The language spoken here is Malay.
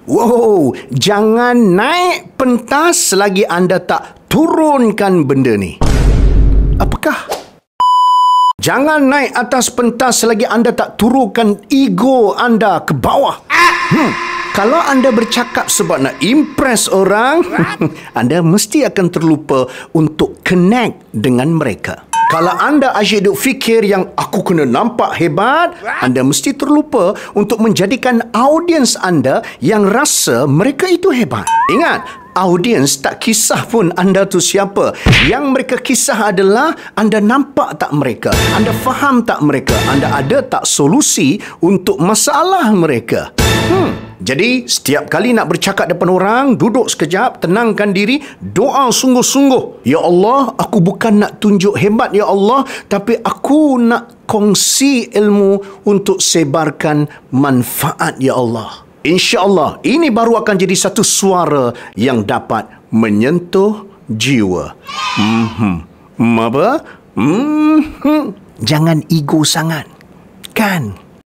Wow, jangan naik pentas selagi anda tak turunkan benda ni. Apakah? Jangan naik atas pentas selagi anda tak turunkan ego anda ke bawah. Kalau anda bercakap sebab nak impress orang, anda mesti akan terlupa untuk connect dengan mereka. Kalau anda asyik duk fikir yang aku kena nampak hebat, anda mesti terlupa untuk menjadikan audiens anda yang rasa mereka itu hebat. Ingat, audiens tak kisah pun anda tu siapa. Yang mereka kisah adalah anda nampak tak mereka, anda faham tak mereka, anda ada tak solusi untuk masalah mereka. Jadi, setiap kali nak bercakap depan orang, duduk sekejap, tenangkan diri, doa sungguh-sungguh. Ya Allah, aku bukan nak tunjuk hebat, Ya Allah, tapi aku nak kongsi ilmu untuk sebarkan manfaat, Ya Allah. InsyaAllah, ini baru akan jadi satu suara yang dapat menyentuh jiwa. Apa? Jangan ego sangat. Kan?